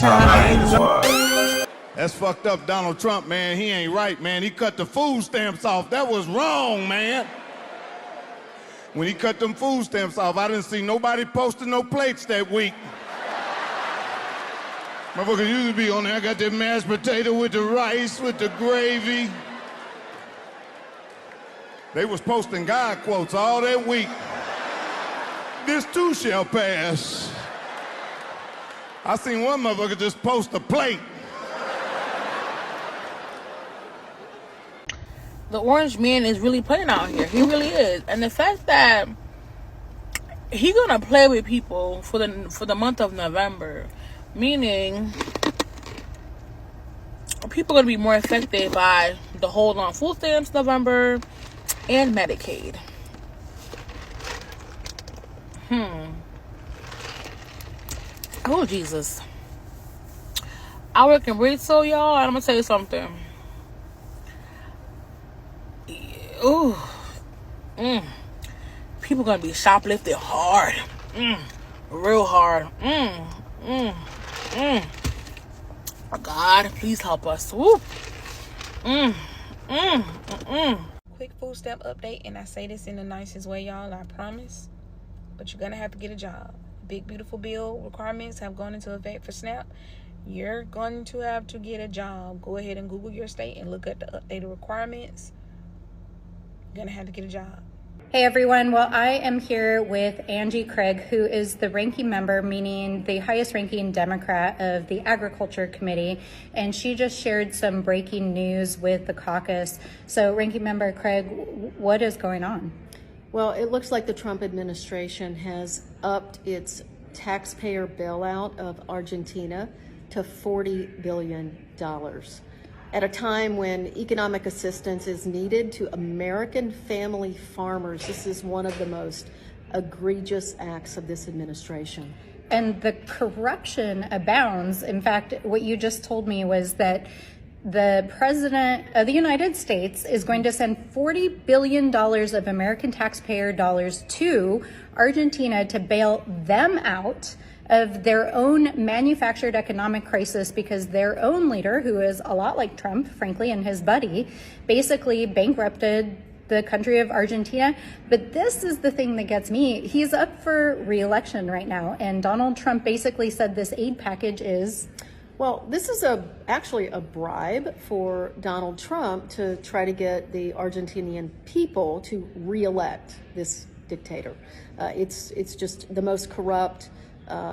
anti-squad. That's fucked up, Donald Trump, man. He ain't right, man. He cut the food stamps off. That was wrong, man. When he cut them food stamps off, I didn't see nobody posting no plates that week. Motherfuckers used to be on there. I got that mashed potato with the rice, with the gravy. They was posting God quotes all that week. This too shall pass. I seen one motherfucker just post a plate. The orange man is really playing out here. He really is. And the fact that he gonna play with people for the month of November, meaning people are gonna be more affected by the hold on food stamps November and Medicaid. Oh Jesus. I work in retail, y'all, and I'm gonna tell you something. Ooh. People gonna be shoplifting hard. Real hard. God, please help us. Woo. Quick food stamp update, and I say this in the nicest way, y'all, I promise. But you're gonna have to get a job. Big beautiful bill requirements have gone into effect for SNAP. You're going to have to get a job. Go ahead and Google your state and look at the updated requirements. You're gonna have to get a job. Hey everyone, well I am here with Angie Craig, who is the ranking member, meaning the highest ranking Democrat of the Agriculture Committee, and she just shared some breaking news with the caucus. So ranking member Craig, what is going on? Well, it looks like the Trump administration has upped its taxpayer bailout of Argentina to $40 billion. At a time when economic assistance is needed to American family farmers, this is one of the most egregious acts of this administration. And the corruption abounds. In fact, what you just told me was that the President of the United States is going to send $40 billion of American taxpayer dollars to Argentina to bail them out of their own manufactured economic crisis because their own leader, who is a lot like Trump, frankly, and his buddy, basically bankrupted the country of Argentina. But this is the thing that gets me. He's up for re-election right now, and Donald Trump basically said this aid package is... Well, this is actually a bribe for Donald Trump to try to get the Argentinian people to re-elect this dictator. It's just the most corrupt,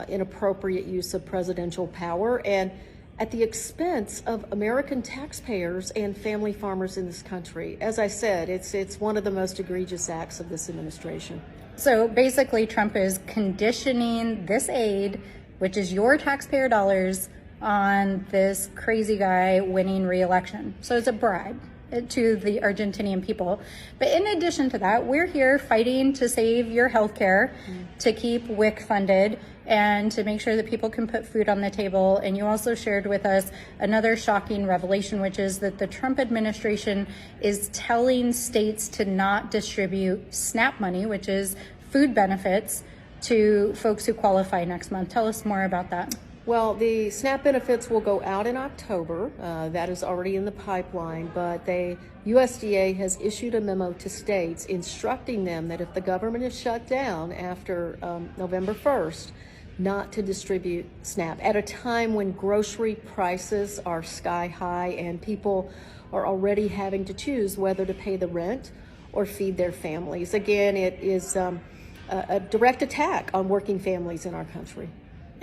inappropriate use of presidential power, and at the expense of American taxpayers and family farmers in this country. As I said, it's one of the most egregious acts of this administration. So basically, Trump is conditioning this aid, which is your taxpayer dollars, on this crazy guy winning re-election. So it's a bribe to the Argentinian people. But in addition to that, we're here fighting to save your health care, to keep WIC funded, and to make sure that people can put food on the table. And you also shared with us another shocking revelation, which is that the Trump administration is telling states to not distribute SNAP money, which is food benefits, to folks who qualify next month. Tell us more about that. Well, the SNAP benefits will go out in October. That is already in the pipeline, but USDA has issued a memo to states instructing them that if the government is shut down after November 1st, not to distribute SNAP at a time when grocery prices are sky high and people are already having to choose whether to pay the rent or feed their families. Again, it is a direct attack on working families in our country.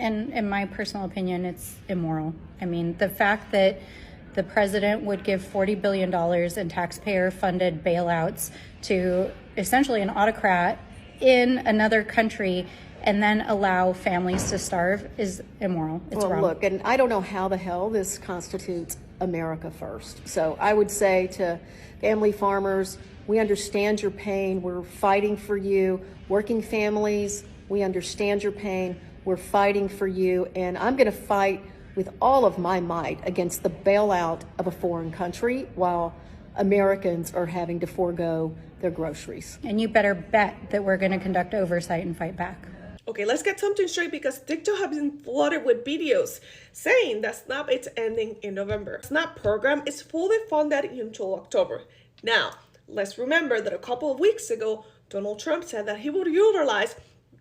And in my personal opinion, it's immoral. I mean, the fact that the president would give $40 billion in taxpayer-funded bailouts to essentially an autocrat in another country and then allow families to starve is immoral. It's wrong. Look, and I don't know how the hell this constitutes America first. So I would say to family farmers, we understand your pain. We're fighting for you. Working families, we understand your pain. We're fighting for you, and I'm going to fight with all of my might against the bailout of a foreign country while Americans are having to forego their groceries. And you better bet that we're going to conduct oversight and fight back. Okay, let's get something straight because TikTok has been flooded with videos saying that SNAP is ending in November. SNAP program is fully funded until October. Now, let's remember that a couple of weeks ago, Donald Trump said that he would utilize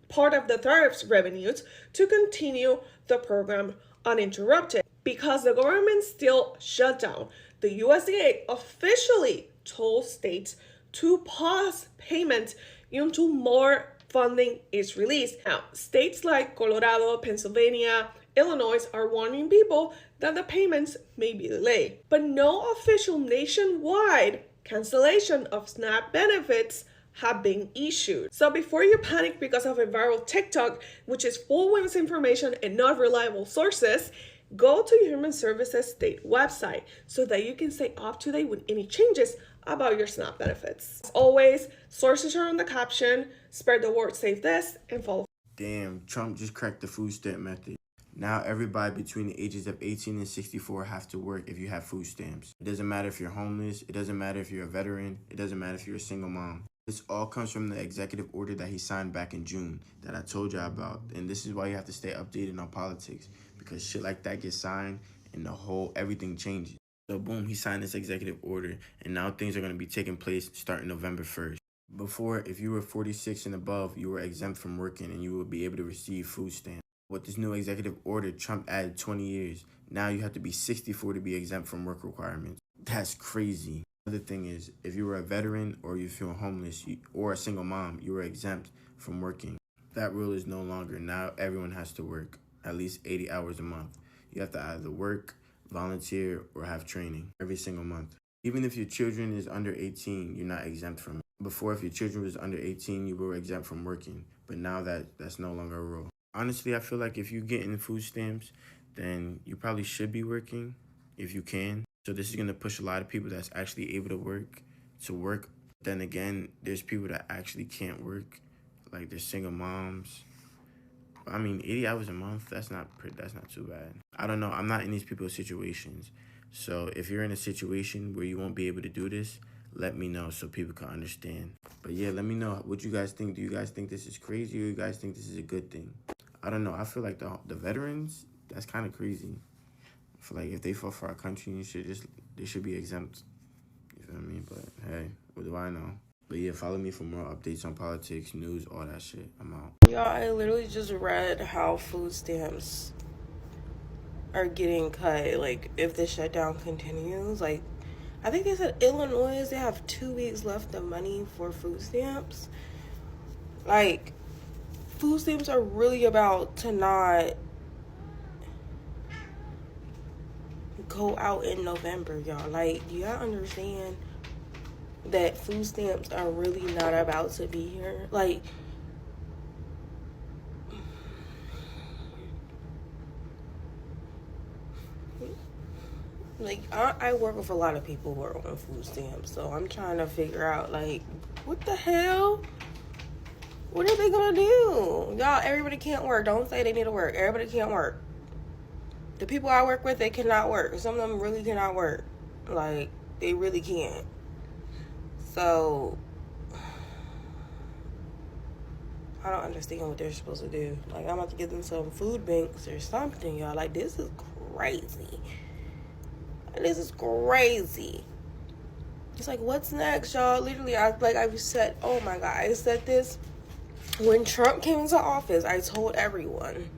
part of the tariffs revenues to continue the program uninterrupted. Because the government still shut down, the USDA officially told states to pause payments until more funding is released. Now, states like Colorado, Pennsylvania, Illinois are warning people that the payments may be delayed, but no official nationwide cancellation of SNAP benefits have been issued. So before you panic because of a viral TikTok, which is full of misinformation and not reliable sources, go to Human Services state website so that you can stay up to date with any changes about your SNAP benefits. As always, sources are on the caption. Spread the word, save this, and follow. Damn, Trump just cracked the food stamp method. Now everybody between the ages of 18 and 64 have to work if you have food stamps. It doesn't matter if you're homeless. It doesn't matter if you're a veteran. It doesn't matter if you're a single mom. This all comes from the executive order that he signed back in June that I told y'all about. And this is why you have to stay updated on politics, because shit like that gets signed and everything changes. So boom, he signed this executive order, and now things are going to be taking place starting November 1st. Before, if you were 46 and above, you were exempt from working and you would be able to receive food stamps. With this new executive order, Trump added 20 years. Now you have to be 64 to be exempt from work requirements. That's crazy. Another thing is, if you were a veteran or you feel homeless or a single mom, you were exempt from working. That rule is no longer. Now everyone has to work at least 80 hours a month. You have to either work, volunteer, or have training every single month. Even if your children is under 18, you're not exempt from it. Before, if your children was under 18, you were exempt from working. But now that's no longer a rule. Honestly, I feel like if you get in food stamps, then you probably should be working if you can. So this is going to push a lot of people that's actually able to work. Then again, there's people that actually can't work. Like there's single moms. I mean, 80 hours a month, that's not too bad. I don't know. I'm not in these people's situations. So if you're in a situation where you won't be able to do this, let me know so people can understand. But yeah, let me know what you guys think. Do you guys think this is crazy, or you guys think this is a good thing? I don't know. I feel like the veterans, that's kind of crazy. I feel like if they fought for our country, they should be exempt. You feel me? But hey, what do I know? But yeah, follow me for more updates on politics, news, all that shit. I'm out. Y'all, I literally just read how food stamps are getting cut. Like, if the shutdown continues, like, I think they said Illinois, they have 2 weeks left of money for food stamps. Like, food stamps are really about to not go out in November, y'all. Like, do y'all understand that food stamps are really not about to be here? Like I work with a lot of people who are on food stamps, so I'm trying to figure out, like, what the hell? What are they gonna do? Y'all, everybody can't work. Don't say they need to work. Everybody can't work. The people I work with, they cannot work. Some of them really cannot work. Like, they really can't. So, I don't understand what they're supposed to do. Like, I'm about to give them some food banks or something, y'all. Like, this is crazy. This is crazy. It's like, what's next, y'all? Literally, I've said, oh my God, I said this. When Trump came into office, I told everyone,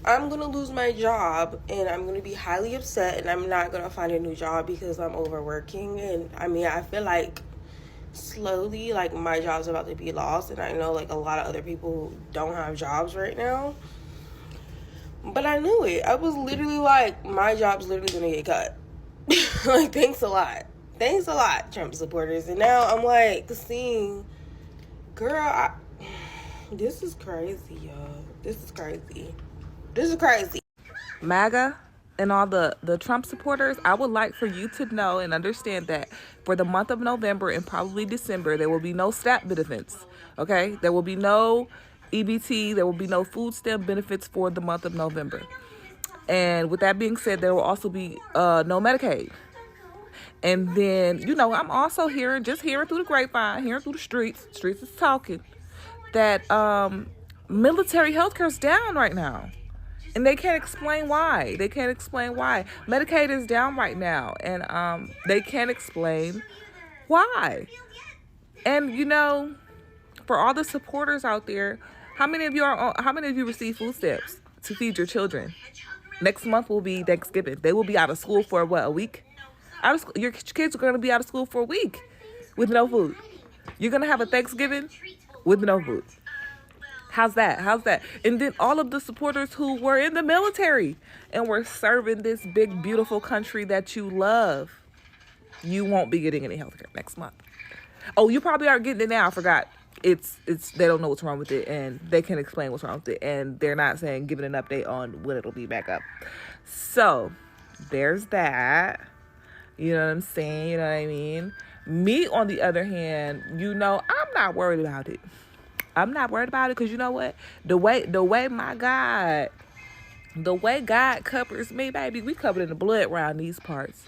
I'm going to lose my job and I'm going to be highly upset and I'm not going to find a new job because I'm overworking. And I mean, I feel like slowly, like, my job's about to be lost. And I know, like, a lot of other people don't have jobs right now. But I knew it. I was literally like, my job's literally going to get cut. Like, thanks a lot. Thanks a lot, Trump supporters. And now I'm like, seeing, girl, this is crazy, y'all. This is crazy. This is crazy. MAGA and all the Trump supporters, I would like for you to know and understand that for the month of November and probably December, there will be no SNAP benefits, okay? There will be no EBT. There will be no food stamp benefits for the month of November. And with that being said, there will also be no Medicaid. And then, you know, I'm also hearing through the grapevine, hearing through the streets is talking, that military healthcare is down right now. And they can't explain why. Medicaid is down right now. And they can't explain why. And, you know, for all the supporters out there, how many of you receive food stamps to feed your children? Next month will be Thanksgiving. They will be out of school for what, a week? Your kids are going to be out of school for a week with no food. You're going to have a Thanksgiving with no food. How's that? And then all of the supporters who were in the military and were serving this big, beautiful country that you love, you won't be getting any health care next month. Oh, you probably are getting it now. I forgot. It's they don't know what's wrong with it, and they can explain what's wrong with it, and they're not giving an update on when it'll be back up. So there's that. You know what I'm saying? You know what I mean? Me, on the other hand, you know, I'm not worried about it. I'm not worried about it because you know what? The way God covers me, baby, we covered in the blood around these parts.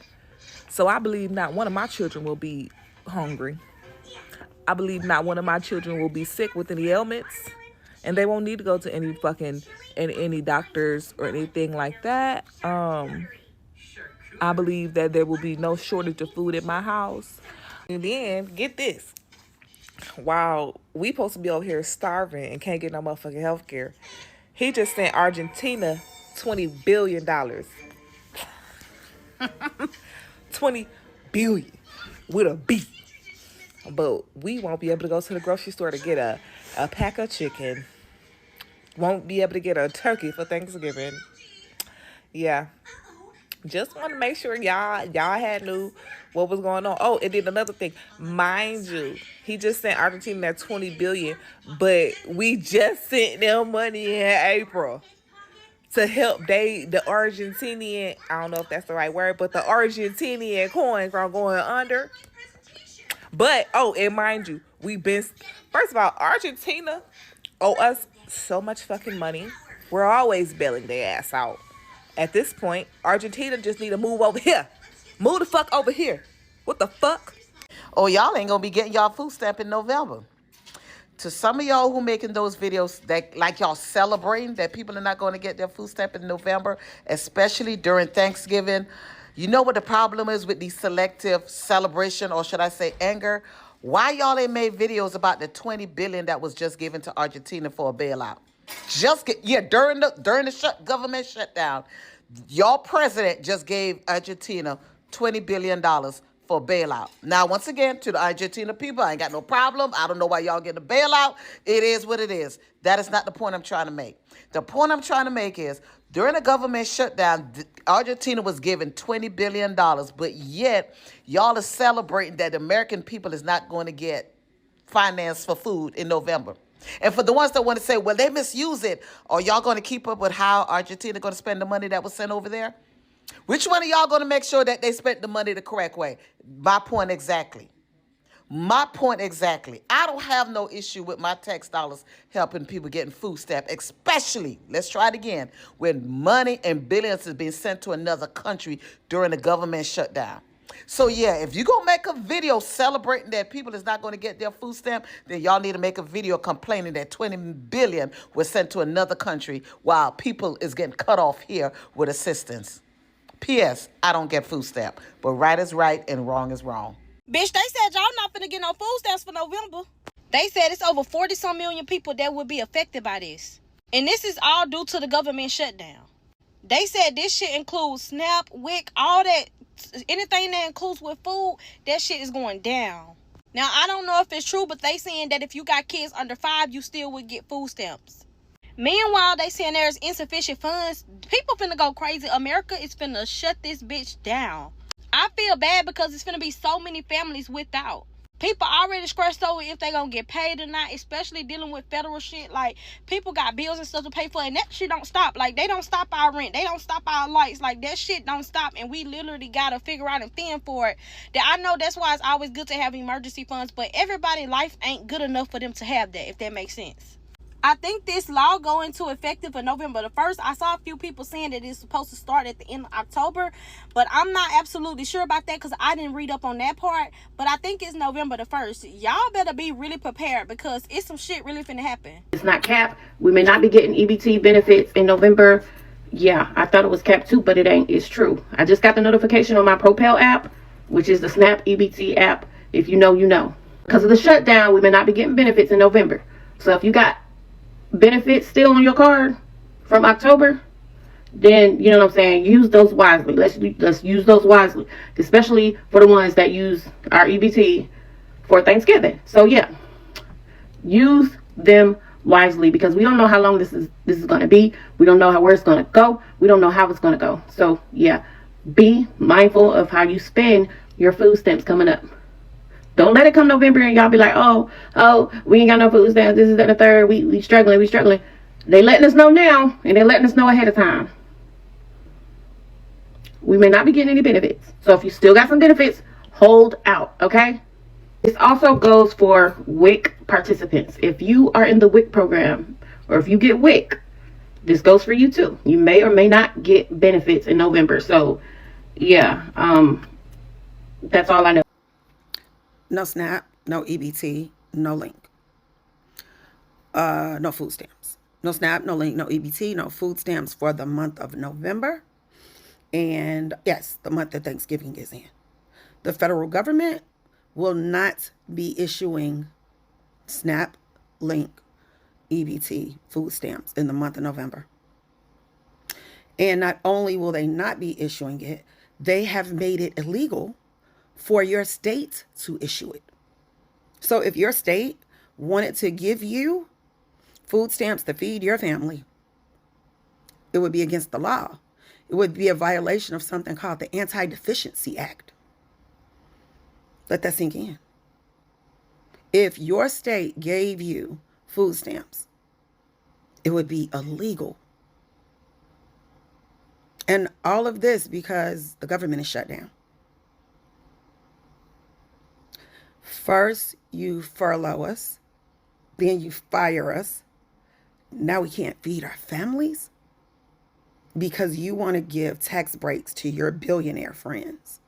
So I believe not one of my children will be hungry. I believe not one of my children will be sick with any ailments, and they won't need to go to any doctors or anything like that. I believe that there will be no shortage of food in my house. And then, get this. While we supposed to be over here starving and can't get no motherfucking health care, he just sent Argentina $20 billion. $20 billion with a B. But we won't be able to go to the grocery store to get a pack of chicken. Won't be able to get a turkey for Thanksgiving. Yeah. Just want to make sure y'all had knew what was going on. Oh, and then another thing. Mind you, he just sent Argentina that $20 billion, but we just sent them money in April to help the Argentinian, I don't know if that's the right word, but the Argentinian coin from going under. But, and mind you, first of all, Argentina owe us so much fucking money. We're always bailing their ass out. At this point, Argentina just need to move over here. Move the fuck over here. What the fuck? Oh, y'all ain't gonna be getting y'all food stamp in November. To some of y'all who making those videos that like y'all celebrating that people are not going to get their food stamp in November, especially during Thanksgiving, you know what the problem is with these selective celebration, or should I say anger? Why y'all ain't made videos about the $20 billion that was just given to Argentina for a bailout? During the government shutdown, your president just gave Argentina $20 billion for a bailout. Now, once again, to the Argentina people, I ain't got no problem. I don't know why y'all getting a bailout. It is what it is. That is not the point I'm trying to make. The point I'm trying to make is, during the government shutdown, Argentina was given $20 billion, but yet y'all are celebrating that the American people is not going to get finance for food in November. And for the ones that want to say, well, they misuse it, are y'all going to keep up with how Argentina going to spend the money that was sent over there? Which one of y'all going to make sure that they spent the money the correct way? My point exactly. I don't have no issue with my tax dollars helping people getting food stamp, especially, let's try it again, when money and billions is being sent to another country during the government shutdown. So, yeah, if you're going to make a video celebrating that people is not going to get their food stamp, then y'all need to make a video complaining that $20 billion was sent to another country while people is getting cut off here with assistance. P.S. I don't get food stamp, but right is right and wrong is wrong. Bitch, they said y'all not finna get no food stamps for November. They said it's over 40-some million people that would be affected by this. And this is all due to the government shutdown. They said this shit includes SNAP, WIC, all that. Anything that includes with food, that shit is going down. Now, I don't know if it's true, but they saying that if you got kids under 5, you still would get food stamps. Meanwhile, they saying there's insufficient funds. People finna go crazy. America is finna shut this bitch down. I feel bad because it's finna be so many families without. People already stressed over if they gonna get paid or not, especially dealing with federal shit. Like, people got bills and stuff to pay for, and that shit don't stop. Like, they don't stop our rent. They don't stop our lights. Like, that shit don't stop, and we literally gotta figure out and fend for it. That I know that's why it's always good to have emergency funds, but everybody's life ain't good enough for them to have that, if that makes sense. I think this law go into effective for November the 1st. I saw a few people saying that it's supposed to start at the end of October, but I'm not absolutely sure about that because I didn't read up on that part. But I think it's November the 1st. Y'all better be really prepared because it's some shit really finna happen. It's not capped. We may not be getting EBT benefits in November. Yeah, I thought it was capped too, but it ain't. It's true. I just got the notification on my Propel app, which is the SNAP EBT app. If you know, you know. Because of the shutdown, we may not be getting benefits in November. So if you got benefits still on your card from October, then you know what I'm saying, use those wisely. Let's use those wisely, especially for the ones that use our EBT for Thanksgiving. So yeah, use them wisely because we don't know how long this is going to be. We don't know where it's going to go. We don't know how it's going to go. So yeah, be mindful of how you spend your food stamps coming up. Don't let it come November and y'all be like, oh, we ain't got no food stamps. This is that and the third. We struggling. They letting us know now, and they letting us know ahead of time. We may not be getting any benefits. So if you still got some benefits, hold out, okay? This also goes for WIC participants. If you are in the WIC program, or if you get WIC, this goes for you too. You may or may not get benefits in November. So yeah, that's all I know. No SNAP, no EBT, no link. No food stamps. No SNAP, no link, no EBT, no food stamps for the month of November. And yes, the month that Thanksgiving is in. The federal government will not be issuing SNAP, link, EBT, food stamps in the month of November. And not only will they not be issuing it, they have made it illegal for your state to issue it. So if your state wanted to give you food stamps to feed your family, it would be against the law. It would be a violation of something called the Anti-Deficiency Act. Let that sink in. If your state gave you food stamps, it would be illegal. And all of this because the government is shut down. First, you furlough us. Then you fire us. Now we can't feed our families because you want to give tax breaks to your billionaire friends.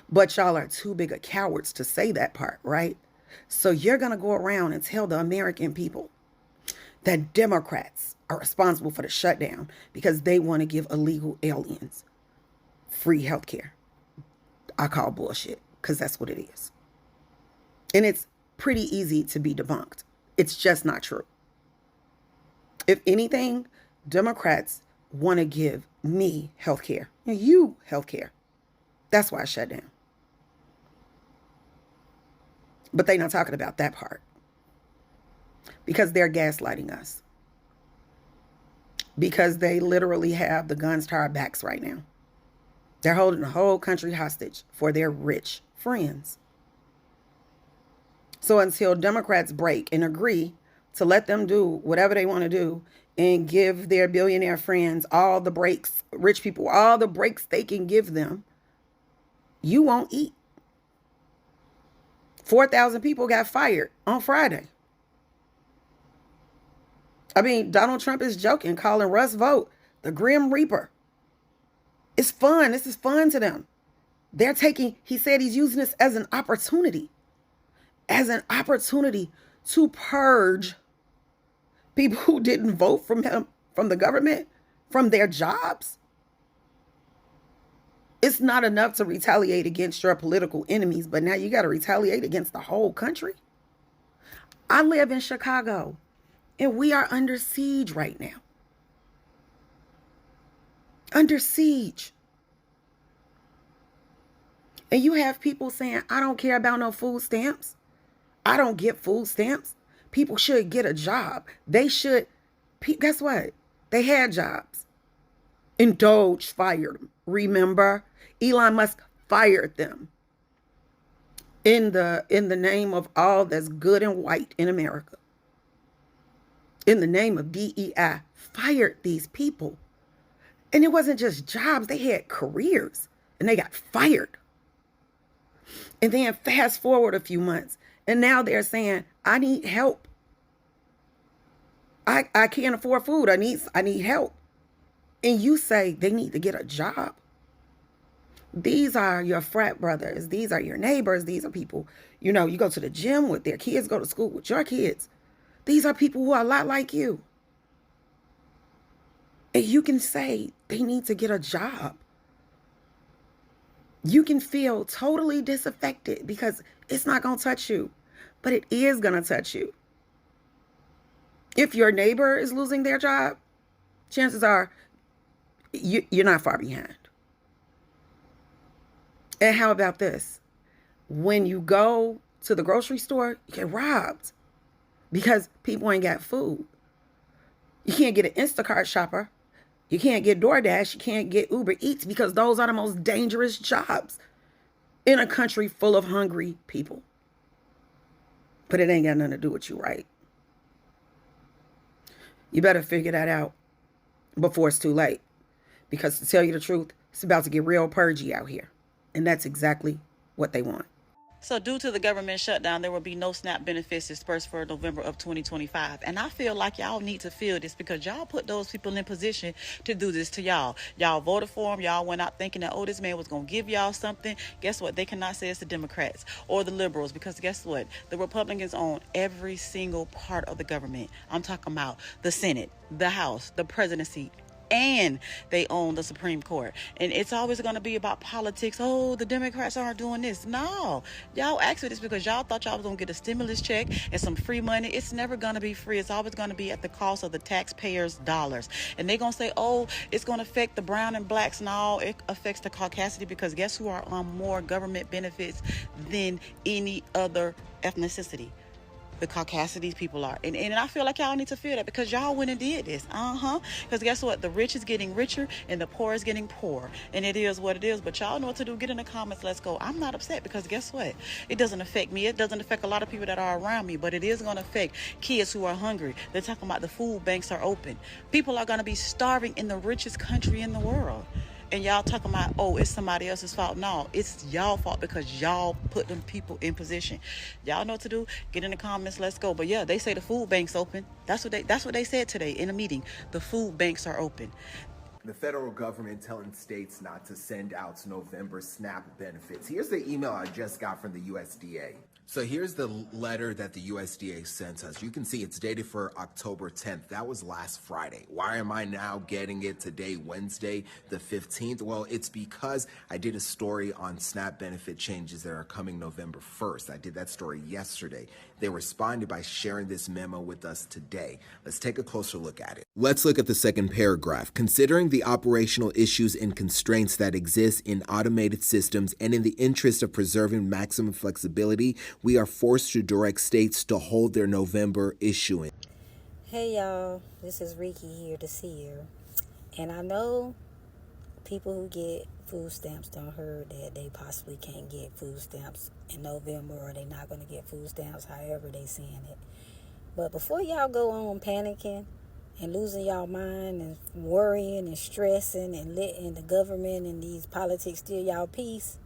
But y'all are too big of cowards to say that part, right? So you're going to go around and tell the American people that Democrats are responsible for the shutdown because they want to give illegal aliens free health care. I call bullshit because that's what it is. And it's pretty easy to be debunked. It's just not true. If anything, Democrats want to give me health care and you health care. That's why I shut down. But they're not talking about that part because they're gaslighting us. Because they literally have the guns to our backs right now. They're holding the whole country hostage for their rich friends. So until Democrats break and agree to let them do whatever they want to do and give their billionaire friends all the breaks, rich people, all the breaks they can give them, you won't eat. 4,000 people got fired on Friday. I mean, Donald Trump is joking, calling Russ Vought the Grim Reaper. It's fun. This is fun to them. They're taking, he said he's using this as an opportunity to purge people who didn't vote from him, from the government, from their jobs. It's not enough to retaliate against your political enemies, but now you got to retaliate against the whole country. I live in Chicago, and we are under siege right now. Under siege. And you have people saying, I don't care about no food stamps. I don't get food stamps. People should get a job. They should. Guess what? They had jobs. And Doge fired them. Remember? Elon Musk fired them. In the name of all that's good and white in America. In the name of DEI, fired these people. And it wasn't just jobs. They had careers. And they got fired. And then fast forward a few months. And now they're saying, I need help. I can't afford food. I need help. And you say they need to get a job. These are your frat brothers. These are your neighbors. These are people, you go to the gym with their kids, go to school with your kids. These are people who are a lot like you. And you can say they need to get a job. You can feel totally disaffected because it's not going to touch you, but it is going to touch you. If your neighbor is losing their job, chances are you're not far behind. And how about this? When you go to the grocery store, you get robbed because people ain't got food. You can't get an Instacart shopper. You can't get DoorDash. You can't get Uber Eats because those are the most dangerous jobs in a country full of hungry people. But it ain't got nothing to do with you, right? You better figure that out before it's too late. Because to tell you the truth, it's about to get real purgy out here. And that's exactly what they want. So due to the government shutdown, there will be no SNAP benefits dispersed for November of 2025. And I feel like y'all need to feel this because y'all put those people in position to do this to y'all. Y'all voted for him. Y'all went out thinking that, this man was going to give y'all something. Guess what? They cannot say it's the Democrats or the liberals because guess what? The Republicans own every single part of the government. I'm talking about the Senate, the House, the presidency, and they own the Supreme Court. And it's always going to be about politics. The Democrats aren't doing this. No, y'all asked for this because y'all thought y'all was going to get a stimulus check and some free money. It's never going to be free. It's always going to be at the cost of the taxpayers' dollars. And they're going to say, it's going to affect the brown and blacks. No, it affects the Caucasity because guess who are on more government benefits than any other ethnicity? The Caucasity people are. And I feel like y'all need to feel that because y'all went and did this. Because guess what? The rich is getting richer and the poor is getting poorer. And it is what it is. But y'all know what to do. Get in the comments. Let's go. I'm not upset because guess what? It doesn't affect me. It doesn't affect a lot of people that are around me. But it is going to affect kids who are hungry. They're talking about the food banks are open. People are going to be starving in the richest country in the world. And y'all talking about, it's somebody else's fault. No, it's y'all fault because y'all put them people in position. Y'all know what to do. Get in the comments. Let's go. But yeah, they say the food bank's open. That's what they said today in a meeting. The food banks are open. The federal government telling states not to send out November SNAP benefits. Here's the email I just got from the USDA. So here's the letter that the USDA sent us. You can see it's dated for October 10th. That was last Friday. Why am I now getting it today, Wednesday, the 15th? Well, it's because I did a story on SNAP benefit changes that are coming November 1st. I did that story yesterday. They responded by sharing this memo with us today. Let's take a closer look at it. Let's look at the second paragraph. Considering the operational issues and constraints that exist in automated systems and in the interest of preserving maximum flexibility, we are forced to direct states to hold their November issuance. Hey y'all, this is Ricky here to see you. And I know people who get food stamps don't heard that they possibly can't get food stamps in November or they're not going to get food stamps, however they saying it. But before y'all go on panicking and losing y'all mind and worrying and stressing and letting the government and these politics steal y'all peace,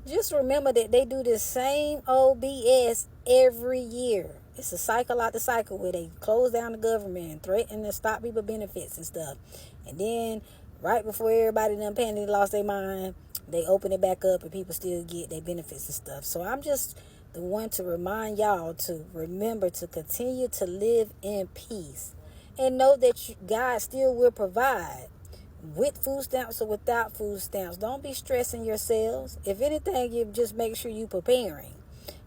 just remember that they do the same old BS every year. It's a cycle out the cycle where they close down the government and threaten to stop people benefits and stuff. And then right before everybody done panicked and lost their mind, they open it back up and people still get their benefits and stuff. So I'm just the one to remind y'all to remember to continue to live in peace and know that God still will provide. With food stamps or without food stamps, don't be stressing yourselves. If anything, you just make sure you preparing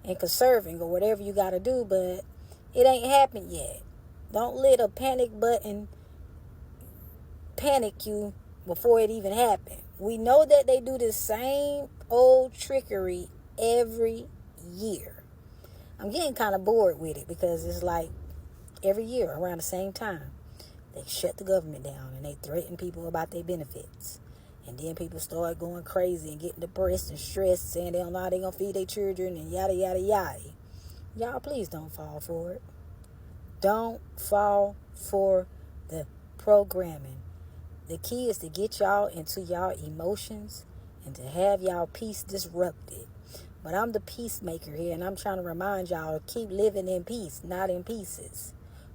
and conserving or whatever you got to do, but it ain't happened yet. Don't let a panic button panic you before it even happened. We know that they do the same old trickery every year. I'm getting kind of bored with it because it's like every year around the same time. They shut the government down and they threaten people about their benefits. And then people start going crazy and getting depressed and stressed, saying they don't know how they're going to feed their children and yada, yada, yada. Y'all, please don't fall for it. Don't fall for the programming. The key is to get y'all into y'all emotions and to have y'all peace disrupted. But I'm the peacemaker here, and I'm trying to remind y'all, keep living in peace, not in pieces.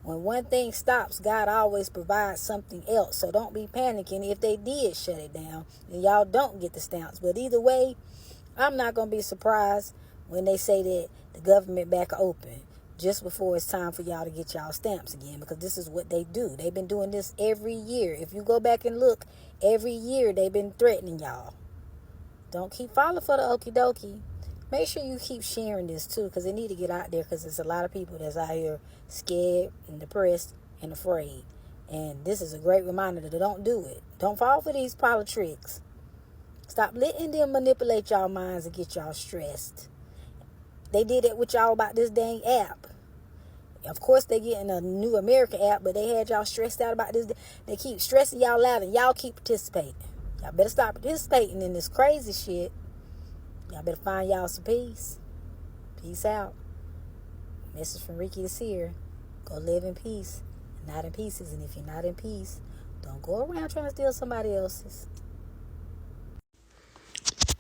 When one thing stops, God always provides something else. So don't be panicking if they did shut it down and y'all don't get the stamps. But either way, I'm not going to be surprised when they say that the government back open just before it's time for y'all to get y'all stamps again, because this is what they do. They've been doing this every year. If you go back and look, every year they've been threatening y'all. Don't keep falling for the okie dokie. Make sure you keep sharing this too, because they need to get out there, because there's a lot of people that's out here scared and depressed and afraid. And this is a great reminder that don't do it. Don't fall for these politics. Stop letting them manipulate y'all minds and get y'all stressed. They did it with y'all about this dang app. Of course, they getting a new American app, but they had y'all stressed out about this. They keep stressing y'all out, and y'all keep participating. Y'all better stop participating in this crazy shit. Y'all better find y'all some peace. Peace out. Message from Ricky the Seer. Go live in peace, not in pieces. And if you're not in peace, don't go around trying to steal somebody else's.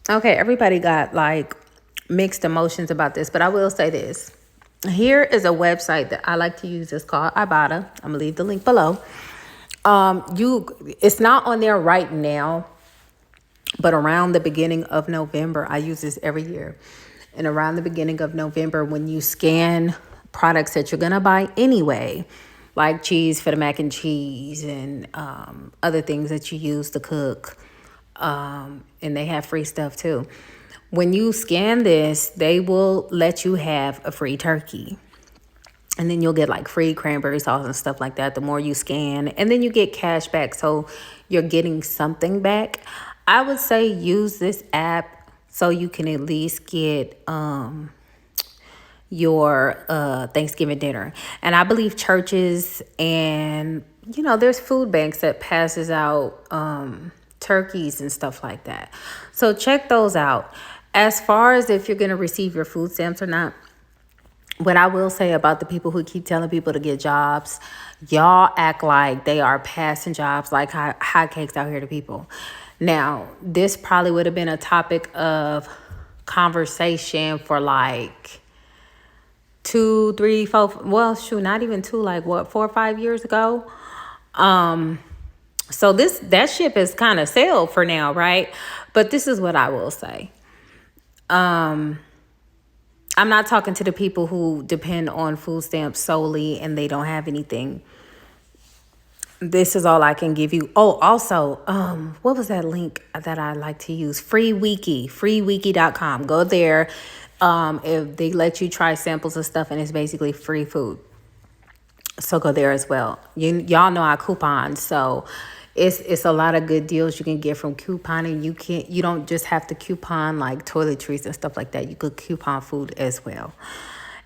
Okay, everybody got like mixed emotions about this, but I will say this. Here is a website that I like to use. It's called Ibotta. I'm gonna leave the link below. It's not on there right now, but around the beginning of November, I use this every year. And around the beginning of November, when you scan products that you're gonna buy anyway, like cheese for the mac and cheese and other things that you use to cook, and they have free stuff too. When you scan this, they will let you have a free turkey. And then you'll get like free cranberry sauce and stuff like that the more you scan. And then you get cash back. So you're getting something back. I would say use this app so you can at least get your Thanksgiving dinner. And I believe churches and, there's food banks that passes out turkeys and stuff like that. So check those out. As far as if you're going to receive your food stamps or not, what I will say about the people who keep telling people to get jobs, y'all act like they are passing jobs like hotcakes out here to people. Now, this probably would have been a topic of conversation for like 2, 3, 4, well, shoot, not even 2, like what, 4 or 5 years ago. So that ship has kind of sailed for now, right? But this is what I will say. I'm not talking to the people who depend on food stamps solely and they don't have anything. This is all I can give you. Oh, also, what was that link that I like to use? freewiki.com. Go there. If they let you try samples of stuff, and it's basically free food. So go there as well. Y'all know I coupon, so it's a lot of good deals you can get from couponing. You don't just have to coupon like toiletries and stuff like that. You could coupon food as well.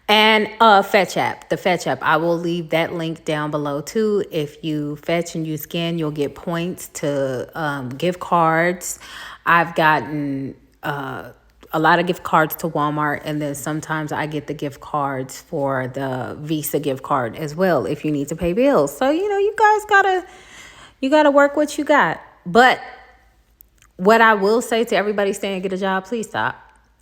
And Fetch app, the Fetch app, I will leave that link down below too. If you fetch and you scan, you'll get points to gift cards. I've gotten a lot of gift cards to Walmart, and then sometimes I get the gift cards for the Visa gift card as well if you need to pay bills. So you guys gotta work what you got. But what I will say to everybody staying and get a job, please stop,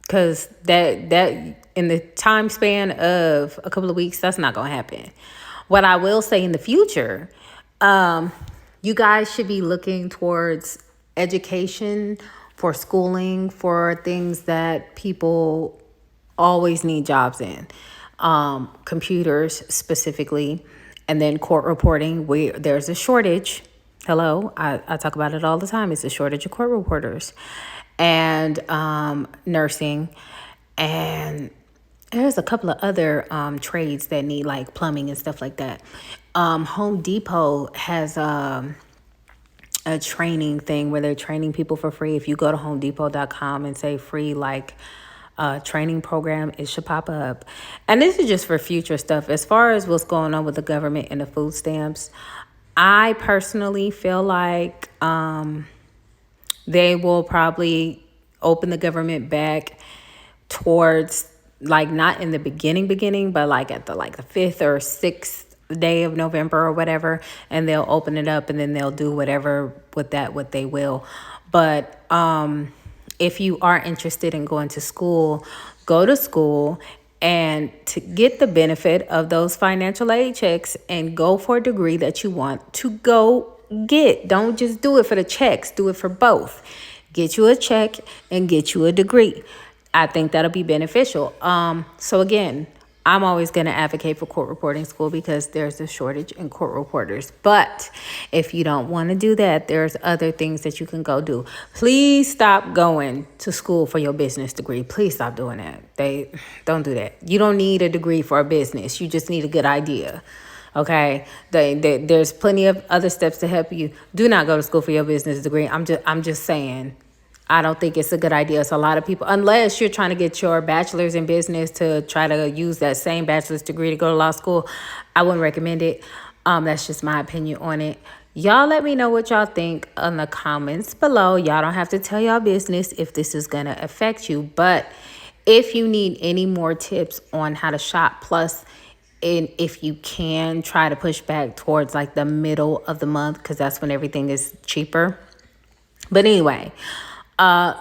because that in the time span of a couple of weeks, that's not gonna happen. What I will say in the future, you guys should be looking towards education, for schooling, for things that people always need jobs in, computers specifically, and then court reporting. There's a shortage. Hello, I talk about it all the time. It's a shortage of court reporters, and nursing, and there's a couple of other trades that need like plumbing and stuff like that. Home Depot has a training thing where they're training people for free. If you go to homedepot.com and say free training program, it should pop up. And this is just for future stuff. As far as what's going on with the government and the food stamps, I personally feel like they will probably open the government back towards like not in the beginning, but like at the 5th or 6th day of November or whatever, and they'll open it up and then they'll do whatever with that, what they will. But if you are interested in going to school, go to school and to get the benefit of those financial aid checks and go for a degree that you want to go get. Don't just do it for the checks, do it for both. Get you a check and get you a degree. I think that'll be beneficial. So again, I'm always going to advocate for court reporting school because there's a shortage in court reporters. But if you don't want to do that, there's other things that you can go do. Please stop going to school for your business degree. Please stop doing that. Don't do that. You don't need a degree for a business. You just need a good idea. Okay, there's plenty of other steps to help you. Do not go to school for your business degree. I'm just saying. I don't think it's a good idea. It's a lot of people, unless you're trying to get your bachelor's in business to try to use that same bachelor's degree to go to law school, I wouldn't recommend it. That's just my opinion on it. Y'all let me know what y'all think in the comments below. Y'all don't have to tell y'all business if this is going to affect you. But if you need any more tips on how to shop, plus, and if you can, try to push back towards like the middle of the month because that's when everything is cheaper. But anyway,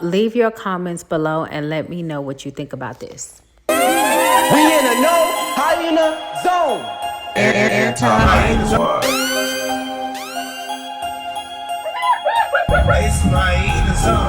leave your comments below and let me know what you think about this. We in a no hyena zone. Anti-hyena zone. It's my hyena zone.